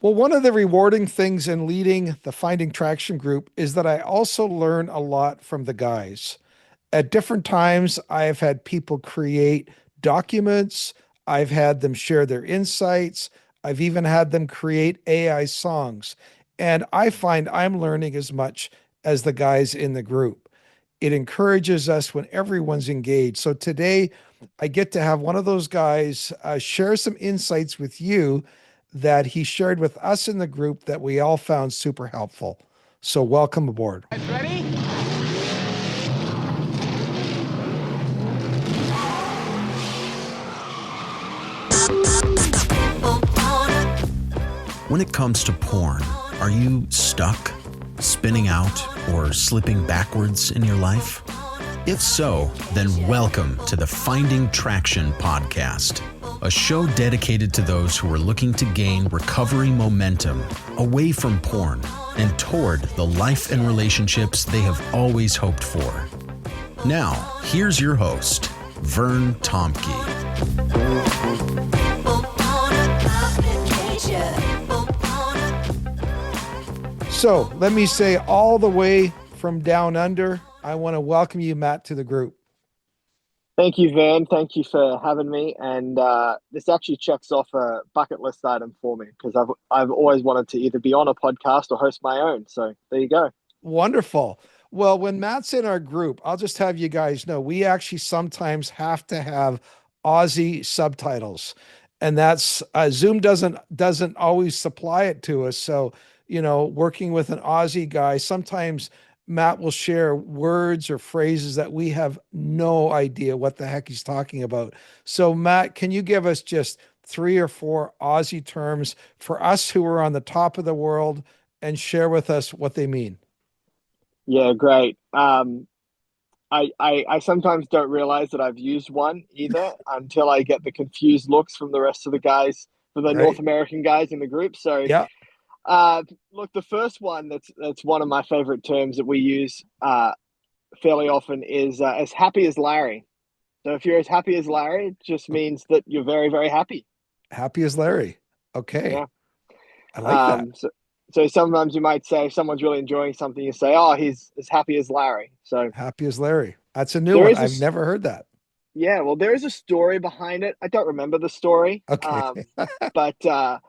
Well, one of the rewarding things in leading the Finding Traction group is that I also learn a lot from the guys. At different times, I've had people create documents, I've had them share their insights, I've even had them create AI songs. And I find I'm learning as much as the guys in the group. It encourages us when everyone's engaged. So today, I get to have one of those guys share some insights with you that he shared with us in the group that we all found super helpful. So, welcome aboard. Guys ready? When it comes to porn, are you stuck, spinning out, or slipping backwards in your life? If so, then welcome to the Finding Traction podcast, a show dedicated to those who are looking to gain recovery momentum away from porn and toward the life and relationships they have always hoped for. Now, here's your host, Vern Tomke. So let me say, all the way from down under, I want to welcome you, Matt, to the group. Thank you, Vern. Thank you for having me. And this actually checks off a bucket list item for me because I've always wanted to either be on a podcast or host my own. So there you go. Wonderful. Well, when Matt's in our group, I'll just have you guys know we actually sometimes have to have Aussie subtitles, and that's Zoom doesn't always supply it to us. So, working with an Aussie guy, sometimes Matt will share words or phrases that we have no idea what the heck he's talking about. So, Matt, can you give us just 3 or 4 Aussie terms for us who are on the top of the world and share with us what they mean? Yeah, great. I sometimes don't realize that I've used one either until I get the confused looks from the rest of the guys, from the North Right? American guys in the group. So, Yeah. look, the first one that's one of my favorite terms that we use fairly often is as happy as Larry. So if you're as happy as Larry, it just means that you're very, very happy. Happy as Larry. Okay. Yeah. I like that. So sometimes you might say if someone's really enjoying something, you say, "Oh, he's as happy as Larry." So Happy as Larry. That's a new there one. is a I've never heard that. yeah, well, there is a story behind it. I don't remember the story, Okay. but there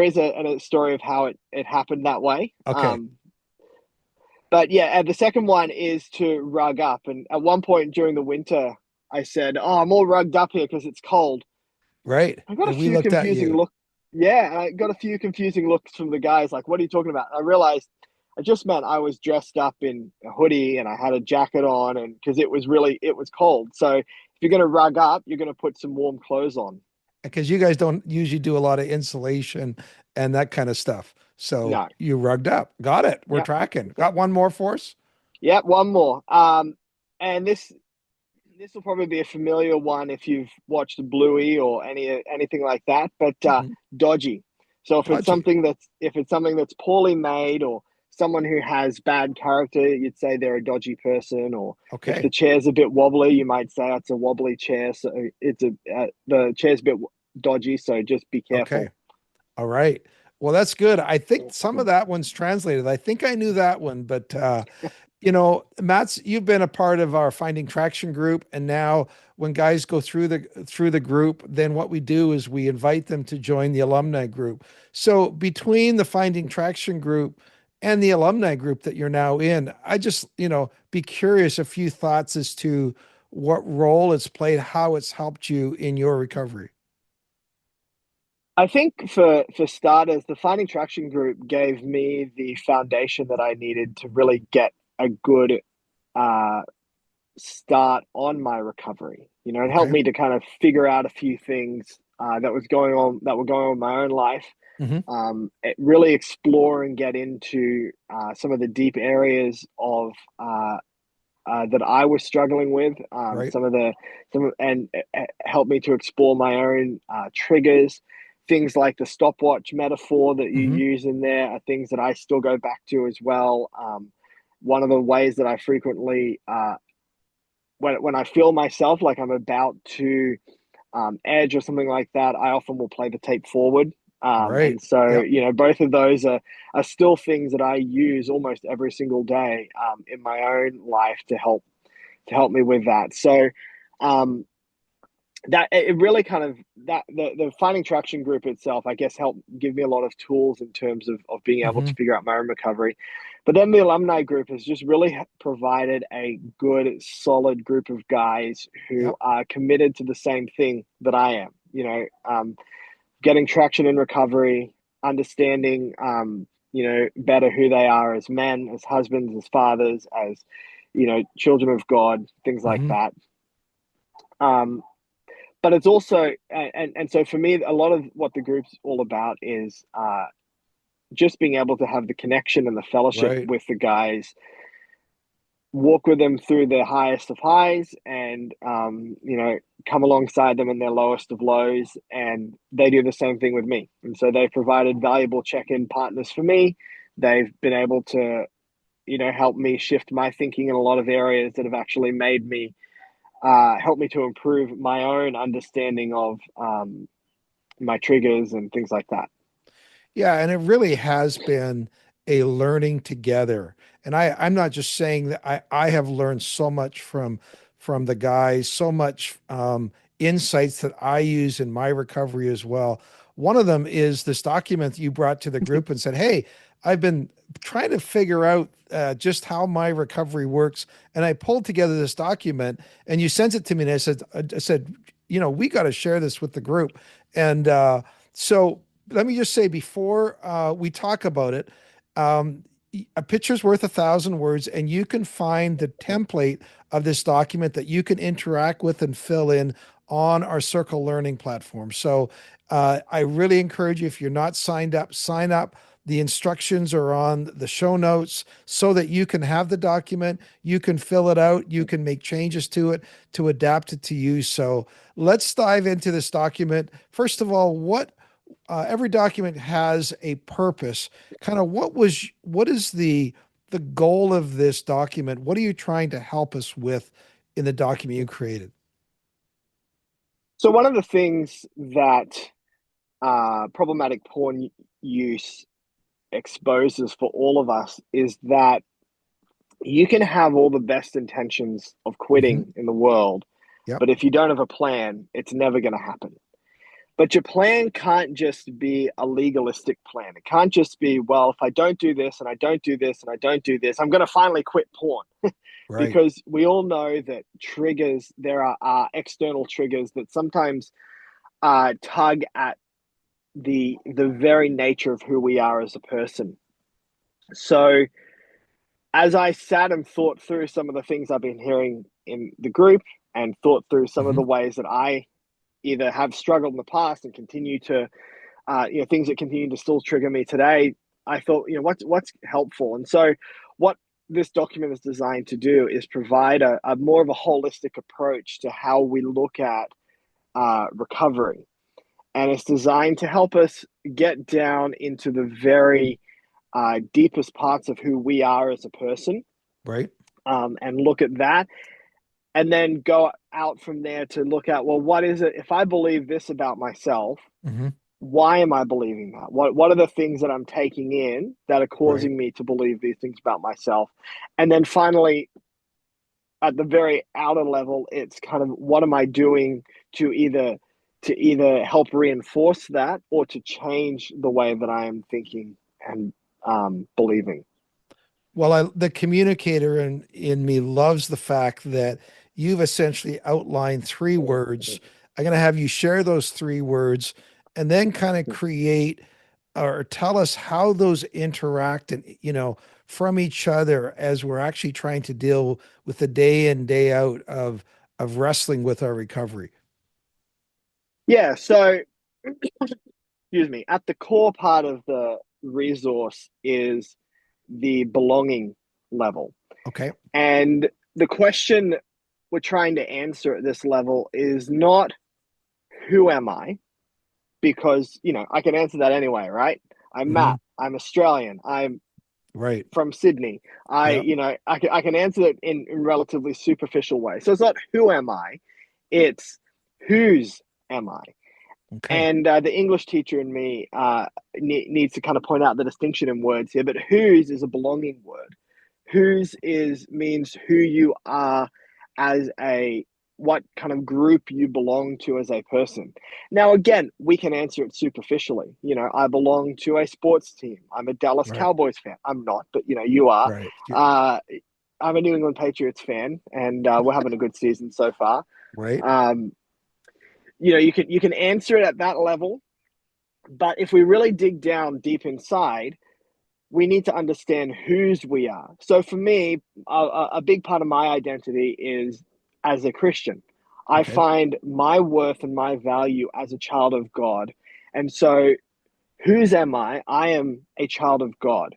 is a story of how it happened that way. Okay. But yeah, and the second one is to rug up. And at one point during the winter, I said, "Oh, I'm all rugged up here because it's cold." Right. I got a And we few looked at confusing you. looks. Yeah, I got a few confusing looks from the guys. Like, "What are you talking about?" I realized I just meant I was dressed up in a hoodie and I had a jacket on, and because it was cold. So if you're going to rug up, you're going to put some warm clothes on. Because you guys don't usually do a lot of insulation and that kind of stuff. So No. you rugged up. Got it. We're Yep. tracking. Got one more for us? Yep. One more. And this will probably be a familiar one if you've watched Bluey or anything like that. But Mhm. dodgy. So Dodgy. if it's something that's poorly made or someone who has bad character, you'd say they're a dodgy person. Or if the Okay. chair's a bit wobbly, you might say it's a wobbly chair. So the chair's a bit dodgy. So just be Okay. careful. All right. Well, that's good. I think some of that one's translated. I think I knew that one, but Matt's, you've been a part of our Finding Traction group, and now when guys go through the group, then what we do is we invite them to join the alumni group. So between the Finding Traction group and the alumni group that you're now in, I just, be curious a few thoughts as to what role it's played, how it's helped you in your recovery. I think for starters, the Finding Traction group gave me the foundation that I needed to really get a good uh, start on my recovery. It helped Okay. me to kind of figure out a few things that were going on in my own life. Hmm. Really explore and get into some of the deep areas of that I was struggling with. Right. And help me to explore my own triggers. Things like the stopwatch metaphor that you Hmm. use in there are things that I still go back to as well. One of the ways that I frequently, when I feel myself like I'm about to edge or something like that, I often will play the tape forward Right. And so, Yep. both of those are still things that I use almost every single day in my own life to help me with that. So, um, that it really kind of that the finding traction group itself, I guess, helped give me a lot of tools in terms of being able to Hmm. figure out my own recovery. But then the alumni group has just really provided a good, solid group of guys who Yep. are committed to the same thing that I am. Getting traction in recovery, understanding, better who they are as men, as husbands, as fathers, as children of God, things like Hmm. that. Um, but it's also and so for me, a lot of what the group's all about is just being able to have the connection and the fellowship Right. with the guys, walk with them through their highest of highs, and come alongside them in their lowest of lows, and they do the same thing with me. And so they've provided valuable check-in partners for me. They've been able to help me shift my thinking in a lot of areas that have actually made me help me to improve my own understanding of my triggers and things like that. Yeah, and it really has been a learning together. And I'm not just saying that I have learned so much from the guys, so much insights that I use in my recovery as well. One of them is this document that you brought to the group and said, "Hey, I've been trying to figure out just how my recovery works, and I pulled together this document, and you sent it to me, and I said, we got to share this with the group." And so let me just say before we talk about it, um, a picture's worth 1,000 words, and you can find the template of this document that you can interact with and fill in on our Circle Learning platform. So I really encourage you, if you're not signed up, sign up. The instructions are on the show notes so that you can have the document, you can fill it out, you can make changes to it to adapt it to you. So let's dive into this document. First of all, every document has a purpose. Kind of what is the goal of this document? What are you trying to help us with in the document you created? So one of the things that problematic porn use exposes for all of us is that you can have all the best intentions of Hmm. quitting in the world, Yep. but if you don't have a plan, it's never going to happen. But your plan can't just be a legalistic plan. It can't just be, well, if I don't do this and I don't do this and I don't do this, I'm going to finally quit porn. Right. Because we all know that there are external triggers that sometimes tug at the very nature of who we are as a person. So as I sat and thought through some of the things I've been hearing in the group and thought through some of the Hmm. ways that I either have struggled in the past and continue to, things that continue to still trigger me today, I thought, what's helpful. And so what this document is designed to do is provide a more of a holistic approach to how we look at recovery. And it's designed to help us get down into the very deepest parts of who we are as a person, Right. and look at that, and then go out from there to look at, well, what is it? If I believe this about myself, Hmm. why am I believing that? What are the things that I'm taking in that are Right. causing me to believe these things about myself? And then finally, at the very outer level, it's kind of what am I doing to either help reinforce that or to change the way that I am thinking and believing. Well, the communicator in me loves the fact that you've essentially outlined 3 words. I'm going to have you share those 3 words and then kind of create or tell us how those interact and, from each other as we're actually trying to deal with the day in, day out of wrestling with our recovery. Yeah, so excuse me, at the core part of the resource is the belonging level. Okay. And the question we're trying to answer at this level is not who am I? Because, I can answer that anyway, right? I'm Hmm. Matt. I'm Australian. I'm Right. from Sydney. Yep. I can answer it in relatively superficial way. So it's not who am I? It's whose am I? Okay. And the English teacher in me needs to kind of point out the distinction in words here. But whose is a belonging word. Whose is means who you are as a what kind of group you belong to as a person. Now, again, we can answer it superficially. I belong to a sports team. I'm a Dallas Right. Cowboys fan. I'm not, but you are. Right. Uh, I'm a New England Patriots fan, and we're having a good season so far. Right. Um, you can answer it at that level, but if we really dig down deep inside, we need to understand whose we are. So for me, a big part of my identity is as a Christian. I Okay. find my worth and my value as a child of God. And so, whose am I? I am a child of God.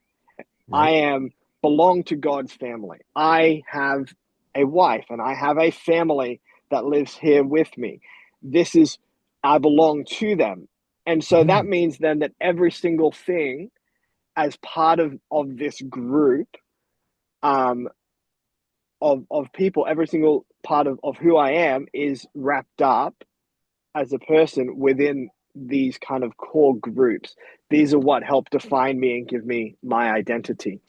I Right. am belong to God's family. I have a wife and I have a family that lives here with me. This is I belong to them. And so that Mhm. means then that every single thing as part of this group um, of people, every single part of who I am is wrapped up as a person within these kind of core groups. These are what help define me and give me my identity.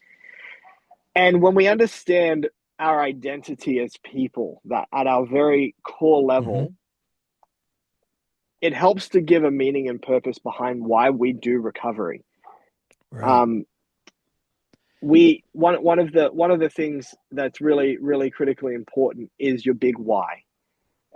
And when we understand our identity as people, that at our very core Mhm. level, it helps to give a meaning and purpose behind why we do recovery. Right. Um, we one of the things that's really critically important is your big why.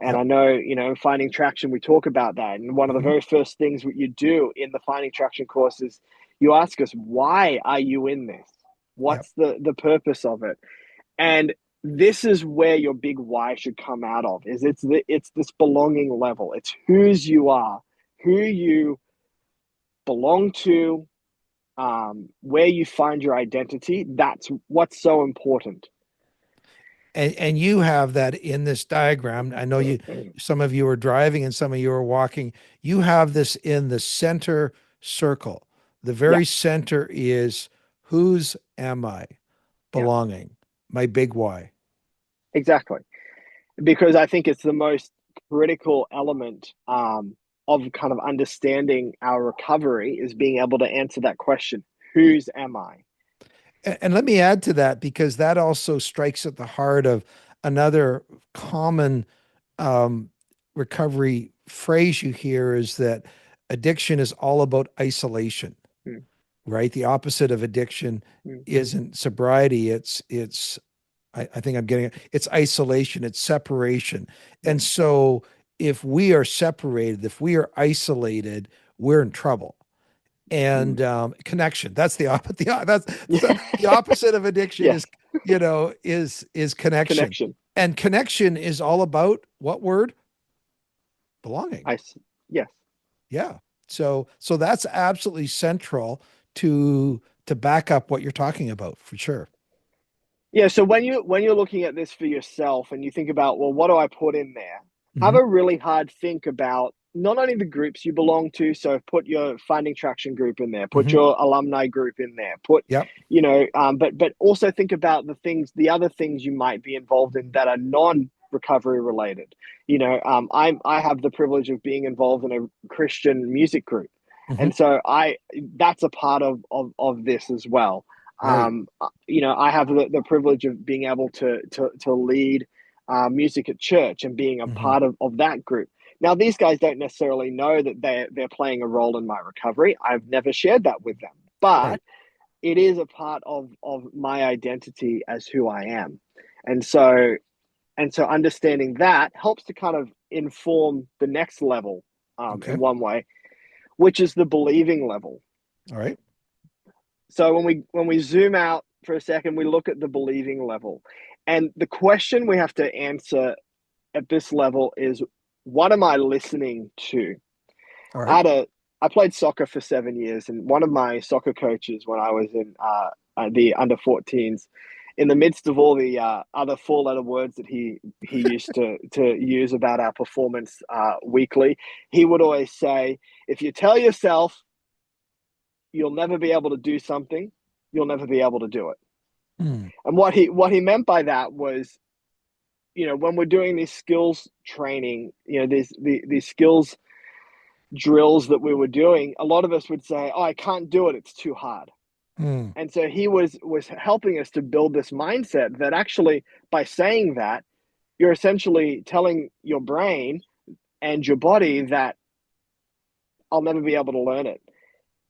And I Yep. know, finding traction, we talk about that. And one of the Mhm. very first things what you do in the finding traction course is you ask us, why are you in this? Yep. What's the purpose of it? And this is where your big why should come out of, is it's this belonging level. It's whose you are, who you belong to, where you find your identity. That's what's so important. And you have that in this diagram. I know some of you are driving and some of you are walking. You have this in the center circle. The Yeah, very center is whose am I? yeah, Belonging. My big why. exactly. Because I think it's the most critical element of kind of understanding our recovery is being able to answer that question: whose am I? And let me add to that because that also strikes at the heart of another common um, recovery phrase you hear is that addiction is all about isolation, Mm, right? The opposite of addiction mm, isn't sobriety. I think I'm getting it. It's isolation, it's separation. yeah, And so if we are separated, if we are isolated, we're in trouble. mm, And connection. That's the opposite. yeah, The opposite of addiction yes, is connection. connection. And connection is all about what word? Belonging. I yes. Yeah. So that's absolutely central to back up what you're talking about for sure. Yeah, so when you're looking at this for yourself and you think about, well, what do I put in there? Have Hmm. a really hard think about not only the groups you belong to, so put your Finding Traction group in there, put Hmm. your alumni group in there, put, Yep. but also think about the other things you might be involved in that are non-recovery related. I have the privilege of being involved in a Christian music group, Hmm. and so that's a part of this as well. Right. I have the privilege of being able to lead music at church and being a Hmm. part of that group. Now, these guys don't necessarily know that they're playing a role in my recovery. I've never shared that with them, but Right. it is a part of my identity as who I am, and so understanding that helps to kind of inform the next level Okay. in one way, which is the believing level. All right. So when we zoom out for a second, we look at the believing level. And the question we have to answer at this level is, what am I listening to? All I right. had a I played soccer for 7 years, and one of my soccer coaches when I was in the under 14s, in the midst of all the other four-letter words that he used to use about our performance weekly, he would always say, if you tell yourself you'll never be able to do something, you'll never be able to do it. Hmm. And what he meant by that was, when we're doing these skills training, these skills drills that we were doing, a lot of us would say, "Oh, I can't do it; it's too hard." Mm, And so he was helping us to build this mindset that actually, by saying that, you're essentially telling your brain and your body that I'll never be able to learn it.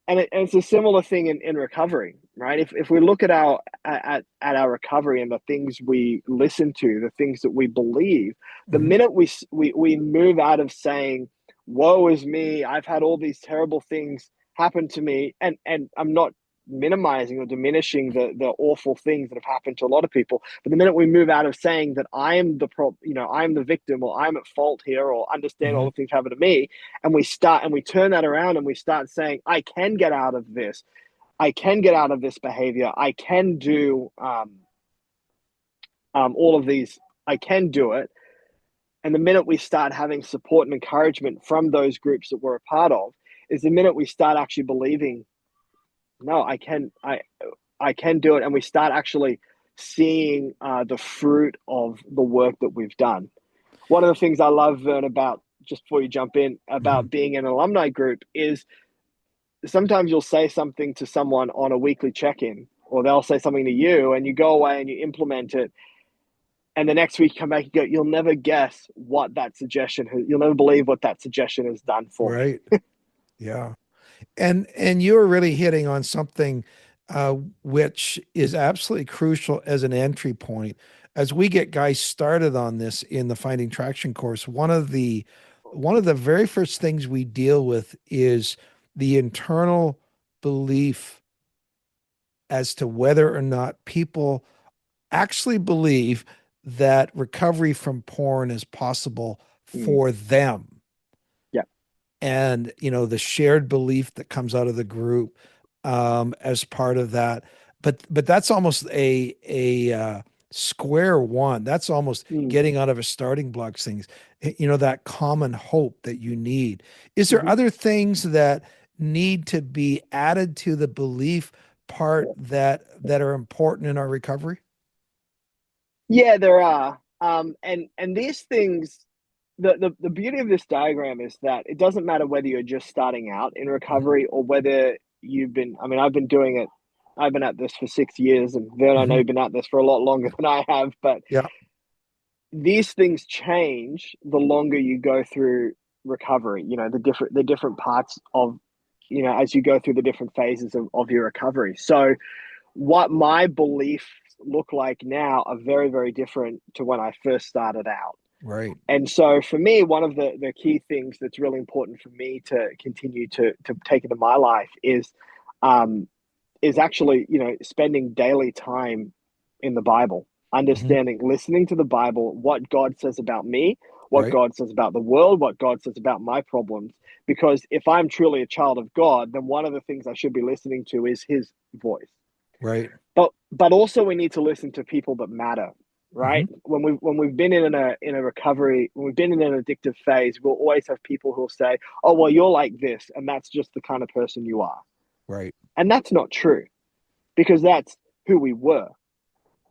And it's a similar thing in recovery, right? If we look at at our recovery and the things we listen to, the things that we believe, the mhm. minute we move out of saying, "Woe is me, I've had all these terrible things happen to me," and I'm not minimizing or diminishing the awful things that have happened to a lot of people, but the minute we move out of saying that I am I'm the victim, or I'm at fault here, or understand all Mhm. the things happen to me, and we turn that around and we start saying, I can get out of this, I can get out of this behavior, I can do all of these, I can do it. And the minute we start having support and encouragement from those groups that we're a part of, is the minute we start actually believing, no, I can do it. And we start actually seeing the fruit of the work that we've done. One of the things I love, Vern, about, just before you jump in, Mhm. about being in an alumni group is sometimes you'll say something to someone on a weekly check-in, or they'll say something to you, and you go away and you implement it, and the next week you come back and go, you'll never guess what that suggestion has, you'll never believe what that suggestion has done for me. Right. Yeah. And you're really hitting on something which is absolutely crucial as an entry point. As we get guys started on this in the Finding Traction course, one of the very first things we deal with is the internal belief as to whether or not people actually believe that recovery from porn is possible Mm. for them, Yeah. and the shared belief that comes out of the group as part of that. But that's almost a square one. That's almost Mm. getting out of a starting blocks things. That common hope that you need. Is there Mm-hmm. other things that need to be added to the belief part that are important in our recovery? Yeah, there are. And these things, the beauty of this diagram is that it doesn't matter whether you're just starting out in Mhm. recovery, or whether I mean, I've been doing it, I've been at this for 6 years, and Vern, I know Mhm. you've been at this for a lot longer than I have, but Yeah. these things change the longer you go through recovery. The different parts of, as you go through the different phases of your recovery. So what my beliefs look like now are very, very different to when I first started out. Right. And so for me, one of the key things that's really important for me to continue to take into my life um, is actually, spending daily time in the Bible, Mhm. understanding, listening to the Bible, what God says about me, what Right. God says about the world, what God says about my problems. Because if I'm truly a child of God, then one of the things I should be listening to is His voice. Right. But also we need to listen to people that matter, Mhm. right? When we've been in a recovery, when we've been in an addictive phase, we'll always have people who'll say, "Oh, well, you're like this, and that's just the kind of person you are," Right. and that's not true, because that's who we were.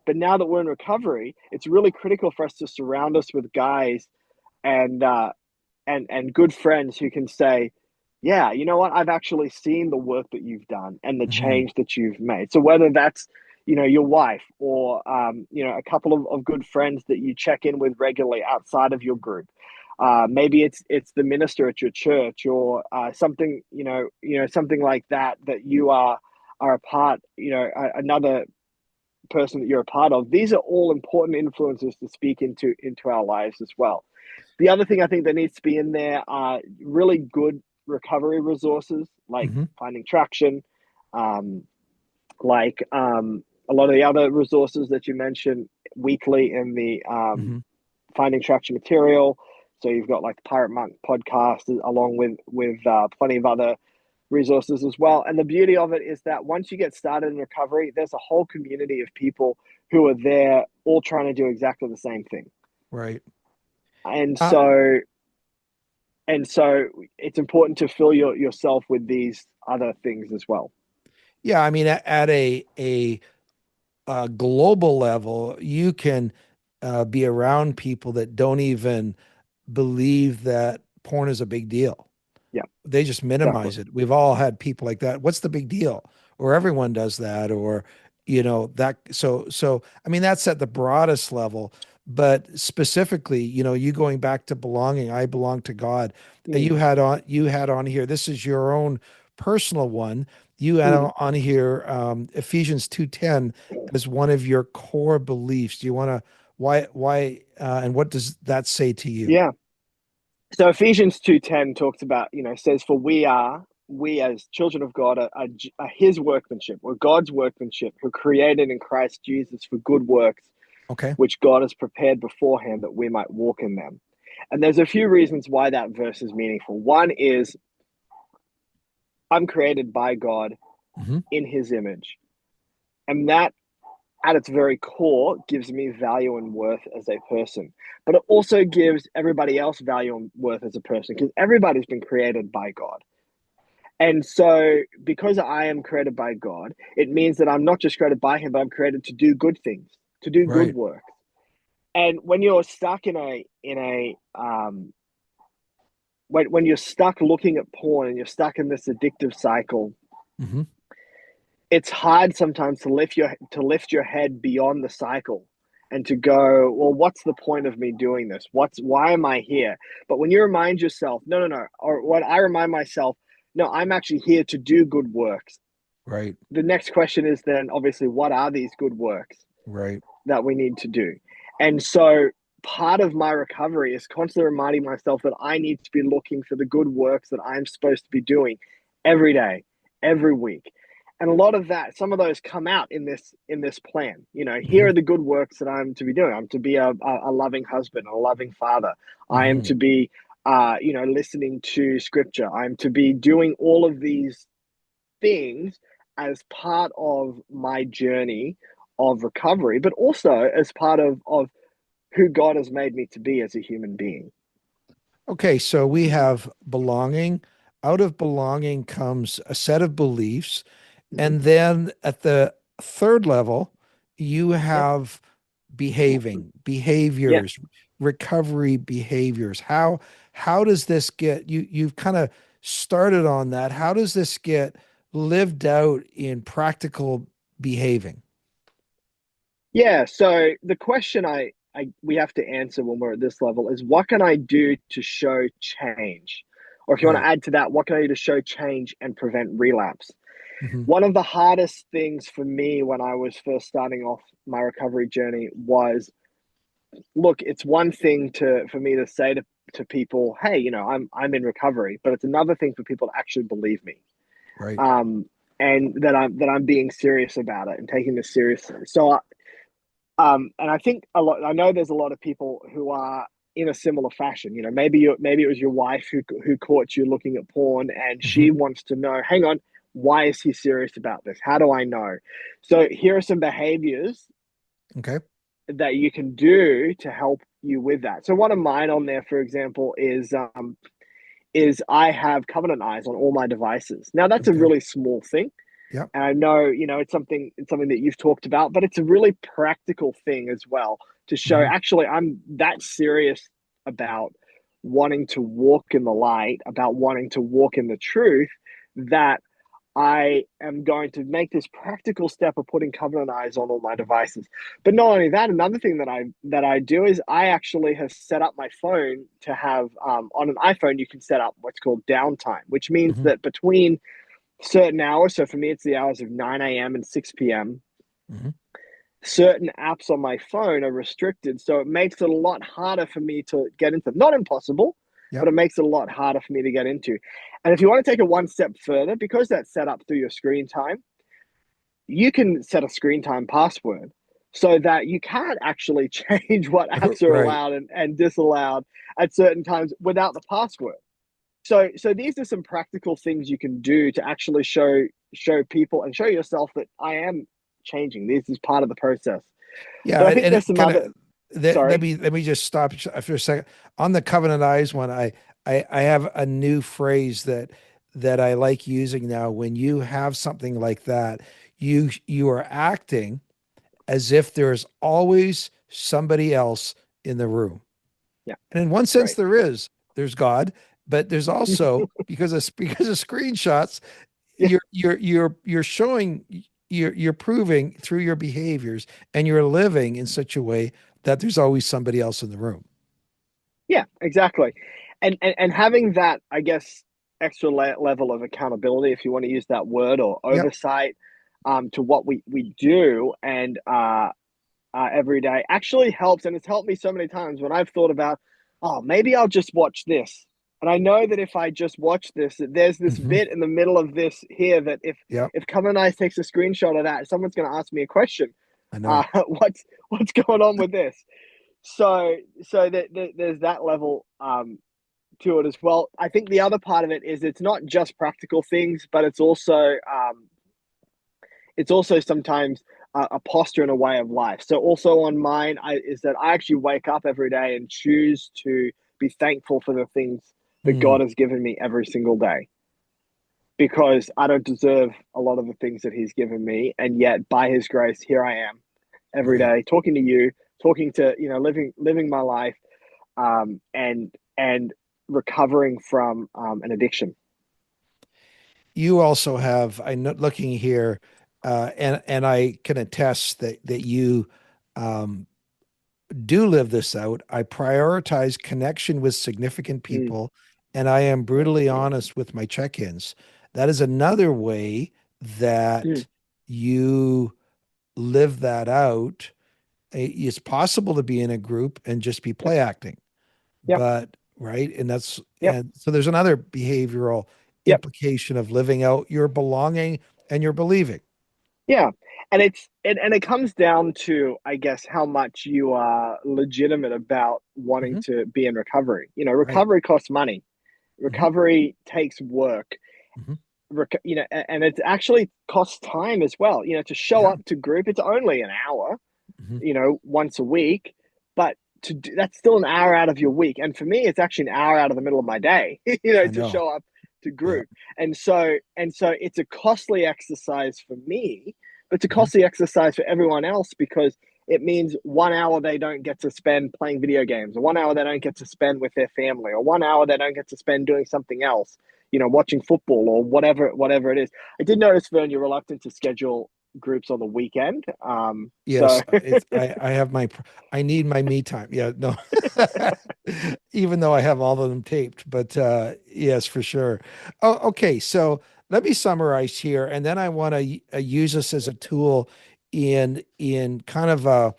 But now that we're in recovery, it's really critical for us to surround us with guys and and good friends who can say, "Yeah, you know what? I've actually seen the work that you've done and the Mhm. change that you've made." So whether that's, your wife, or a couple of good friends that you check in with regularly outside of your group. Maybe it's the minister at your church, or something, something like that, that you are a part, another person that you're a part of. These are all important influences to speak into our lives as well. The other thing I think that needs to be in there are really good recovery resources, like Mhm. Finding Traction, um, like a lot of the other resources that you mentioned weekly in the Mhm. Finding Traction material. So you've got like the Pirate Monk podcast, along with plenty of other resources as well. And the beauty of it is that once you get started in recovery, there's a whole community of people who are there, all trying to do exactly the same thing. Right. And Uh, so and so it's important to fill yourself with these other things as well. yeah, I mean, at a global level, you can be around people that don't even believe that porn is a big deal. Yeah, They just exactly. minimize it. We've all had people like that. What's the big deal? Or everyone does that, or that. So I mean, that's at the broadest level, but specifically, you going back to belonging. I belong to God. Mm, You had on here. This is your own personal one. You had mm. on here Ephesians 2:10 as one of your core beliefs. Do you want to why and what does that say to you? Yeah. So Ephesians 2:10 talks about, says, for we as children of God are his workmanship, or God's workmanship, who created in Christ Jesus for good works, Okay. which God has prepared beforehand that we might walk in them. And there's a few reasons why that verse is meaningful. One is I'm created by God Hmm. in his image. And that at its very core gives me value and worth as a person. But it also gives everybody else value and worth as a person, because everybody's been created by God. And so, because I am created by God, it means that I'm not just created by him, but I'm created to do good things, to do good Right. work. And when you're stuck when you're stuck looking at porn and you're stuck in this addictive cycle, Hmm. it's hard sometimes to lift your head beyond the cycle and to go, well, what's the point of me doing this? Why am I here? But when you remind yourself, no, no, no, or what I remind myself, no, I'm actually here to do good works. Right. The next question is then obviously, what are these good works Right. that we need to do? And so part of my recovery is constantly reminding myself that I need to be looking for the good works that I'm supposed to be doing every day, every week. And a lot of that, some of those come out in this plan. Here Hmm. are the good works that I'm to be doing. I'm to be a loving husband, a loving father. I am Hmm. to be listening to scripture. I'm to be doing all of these things as part of my journey of recovery, but also as part of who God has made me to be as a human being. Okay, so we have belonging. Out of belonging comes a set of beliefs. Mm-hmm. And then at the third level, you Yep. have Yeah. behaviors, recovery behaviors. How does this get you've kind of started on that. How does this get lived out in practical behaving? Yeah. So the question we have to answer when we're at this level is, what can I do to show change? Or if you want to Right. add to that, what can I do to show change and prevent relapse? Hmm. One of the hardest things for me when I was first starting off my recovery journey was, look, it's one thing for me to say to people, hey, I'm in recovery, but it's another thing for people to actually believe me. Right. Um, and that I'm being serious about it and taking this seriously. So and I think I know there's a lot of people who are in a similar fashion. Maybe it was your wife who caught you looking at porn, and she Hmm. wants to know, hang on, why is he serious about this? How do I know? So here are some behaviors Okay. that you can do to help you with that. So one of mine on there, for example, is I have covenant eyes on all my devices. Now that's a Okay. really small thing, Yep. and I know, it's something that you've talked about, but it's a really practical thing as well, to show Hmm. actually I'm that serious about wanting to walk in the light, about wanting to walk in the truth, that I am going to make this practical step of putting covenant eyes on all my devices. But not only that, another thing that I do is I actually have set up my phone to have, on an iPhone you can set up what's called downtime, which means Hmm. that between certain hours, so for me it's the hours of 9 a.m. and 6 p.m., Hmm. certain apps on my phone are restricted. So it makes it a lot harder for me to get into. Not impossible, but Yep. it makes it a lot harder for me to get into. And if you want to take it one step further, because that's set up through your screen time, you can set a screen time password so that you can't actually change what apps are Right. allowed and disallowed at certain times without the password. So these are some practical things you can do to actually show people and show yourself that I am changing. This is part of the process. Yeah, But I think and there's it some kind other. of let Sorry. me just stop for a second on the covenant eyes one. I have a new phrase that I like using now. When you have something like that, you are acting as if there's always somebody else in the room. Yeah, And in one sense, great. there is. There's God, but there's also because of screenshots, Yeah, you're showing you're proving through your behaviors and you're living in such a way that there's always somebody else in the room. yeah, exactly. And having that, I guess, extra level of accountability, if you want to use that word, or Yep. oversight, to what we do and every day actually helps. And it's helped me so many times when I've thought about, oh, maybe I'll just watch this. And I know that if I just watch this, that there's this Hmm. bit in the middle of this here that Yep. if Common Eyes takes a screenshot of that, someone's going to ask me a question. I know. What's going on with this? So there's that level to it as well. I think the other part of it is it's not just practical things, but it's also sometimes a posture and a way of life. So also on mine is that I actually wake up every day and choose to be thankful for the things that Mm, God has given me every single day, because I don't deserve a lot of the things that He's given me, and yet by His grace, here I am every right. day talking to you, talking to living my life, and recovering from an addiction. You also have, I know, looking here, and I can attest that you um, do live this out. I prioritize connection with significant Mm, people, and I am yeah. brutally honest with my check-ins. That is another way Mm, that you live that out. It's possible to be in a group and just be yep. play acting, Yep. but right, Yep. and so there's another behavioral Yep. implication of living out your belonging and your believing. Yeah, and it comes down to, I guess, how much you are legitimate about wanting Hmm. to be in recovery. Right. Recovery costs money. Hmm. Recovery takes work. Hmm. And it actually costs time as well. To show Yeah. up to group, it's only an hour. Hmm. Once a week, but that's still an hour out of your week. And for me, it's actually an hour out of the middle of my day. I To know. show up to Yeah. group. And so it's a costly exercise for me, but it's a Hmm. costly exercise for everyone else, because it means 1 hour they don't get to spend playing video games, or 1 hour they don't get to spend with their family, or 1 hour they don't get to spend doing something else, watching football or whatever it is. I did notice, Vern, you're reluctant to schedule groups on the weekend. So Yes, I have I need my me time. Yeah, no. Even though I have all of them taped, but yes, for sure. Oh, okay. So let me summarize here, and then I want to use this as a tool in kind of a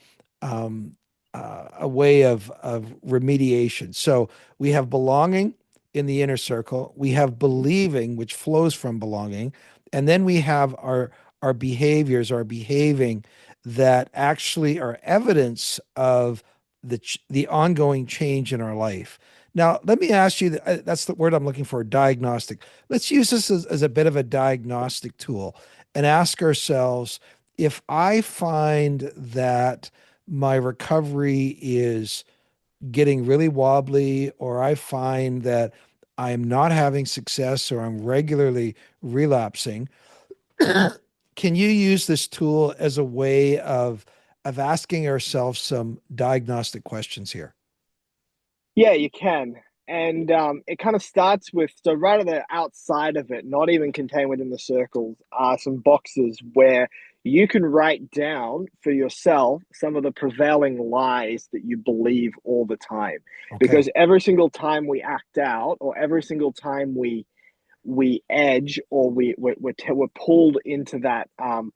way of remediation. So we have belonging in the inner circle. We have believing, which flows from belonging, and then we have our behaviors, our behaving that actually are evidence of the ongoing change in our life. Now, let me ask you, that's the word I'm looking for, diagnostic. Let's use this as a bit of a diagnostic tool and ask ourselves, if I find that my recovery is getting really wobbly, or I find that I'm not having success, or I'm regularly relapsing, can you use this tool as a way of asking ourselves some diagnostic questions here? yeah, you can. And it kind of starts with, so right at the outside of it, not even contained within the circles, are some boxes where you can write down for yourself some of the prevailing lies that you believe all the time. Okay. Because every single time we act out, or every single time we edge, or we're pulled into that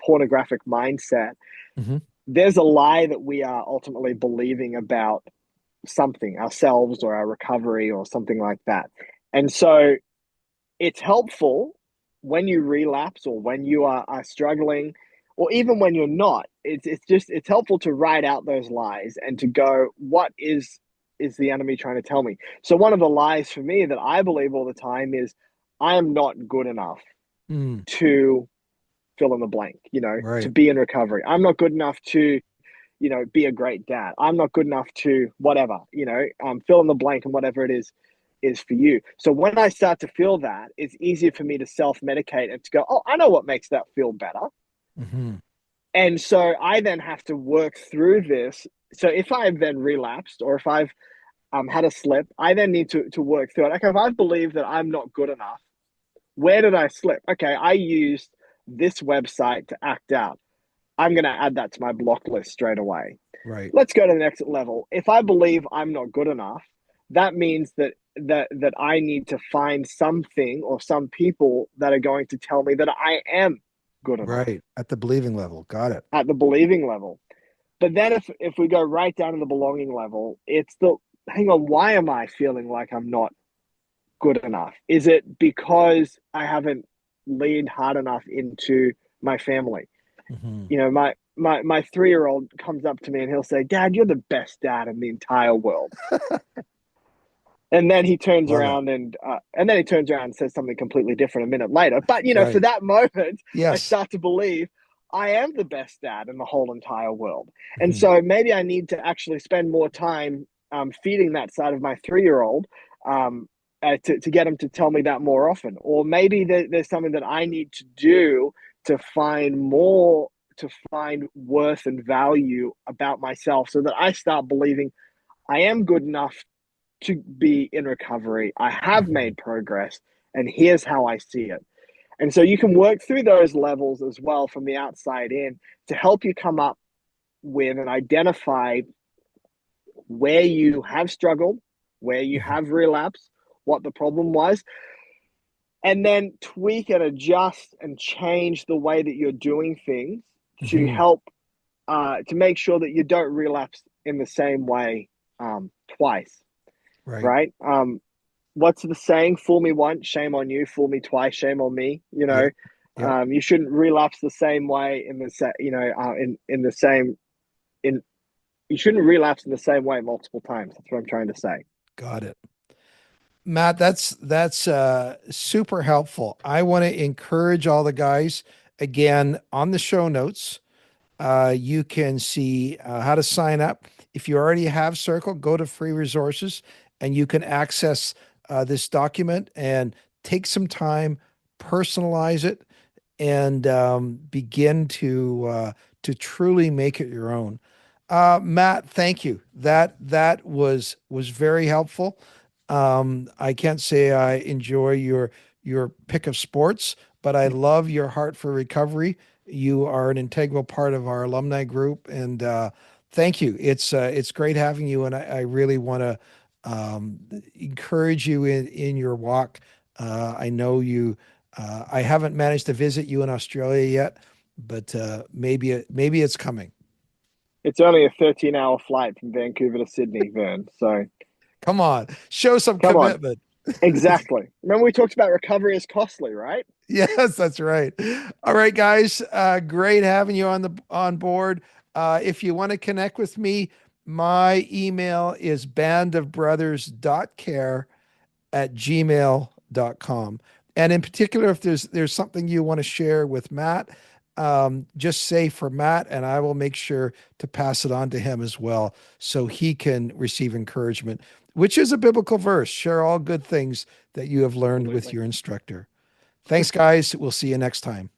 pornographic mindset, Hmm. there's a lie that we are ultimately believing about something, ourselves or our recovery or something like that. And so it's helpful when you relapse, or when you are struggling, or even when you're not. It's helpful to write out those lies and to go, what is the enemy trying to tell me? So one of the lies for me that I believe all the time is, I am not good enough Mm, to fill in the blank, to right. be in recovery. I'm not good enough to be a great dad. I'm not good enough to whatever, fill in the blank, and whatever it is for you. So when I start to feel that, it's easier for me to self medicate and to go, oh, I know what makes that feel better. Hmm. And so I then have to work through this. So if I've then relapsed, or if I've had a slip, I then need to work through it. Okay, if I believe that I'm not good enough, where did I slip? Okay, I used this website to act out. I'm going to add that to my block list straight away. Right. Let's go to the next level. If I believe I'm not good enough, that means that I need to find something or some people that are going to tell me that I am good enough Right. At the believing level. Got it. at the believing level. But then if we go right down to the belonging level, it's the hang on, why am I feeling like I'm not good enough? Is it because I haven't leaned hard enough into my family? Hmm. My 3 year old comes up to me and he'll say, "Dad, you're the best dad in the entire world." And then he turns Love it. around and says something completely different a minute later. But for Right. that moment, I Yes. start to believe I am the best dad in the whole entire world. And Hmm. so maybe I need to actually spend more time feeding that side of my 3 year old, to get him to tell me that more often. Or maybe there's something that I need to do to find more, to find worth and value about myself so that I start believing I am good enough to be in recovery. I have Hmm. made progress, and here's how I see it. And so you can work through those levels as well from the outside in to help you come up with and identify where you have struggled, where you Hmm. have relapsed, what the problem was, and then tweak and adjust and change the way that you're doing things to Hmm. help to make sure that you don't relapse in the same way twice, Right. right? What's the saying? Fool me once, shame on you. Fool me twice, shame on me. Yep. Yep. You shouldn't relapse the same way in the in the same in you shouldn't relapse in the same way multiple times. That's what I'm trying to say. Got it. Matt, that's super helpful. I want to encourage all the guys again on the show notes. You can see how to sign up. If you already have Circle, go to free resources and you can access this document and take some time, personalize it, and begin to truly make it your own. Matt, thank you. That was very helpful. I can't say I enjoy your pick of sports, but I love your heart for recovery. You are an integral part of our alumni group, and thank you. It's great having you, and I really want to encourage you in your walk. I know you. I haven't managed to visit you in Australia yet, but maybe it's coming. It's only a 13-hour flight from Vancouver to Sydney, Vern. So Come on, show some come on. commitment. Exactly. Remember we talked about recovery is costly, right? Yes, that's right. All right, guys. Great having you on board. If you want to connect with me, my email is bandofbrothers.care@gmail.com. And in particular, if there's something you want to share with Matt, just say for Matt, and I will make sure to pass it on to him as well, so he can receive encouragement, which is a biblical verse. Share all good things that you have learned with Absolutely. your instructor. Thanks, guys. We'll see you next time.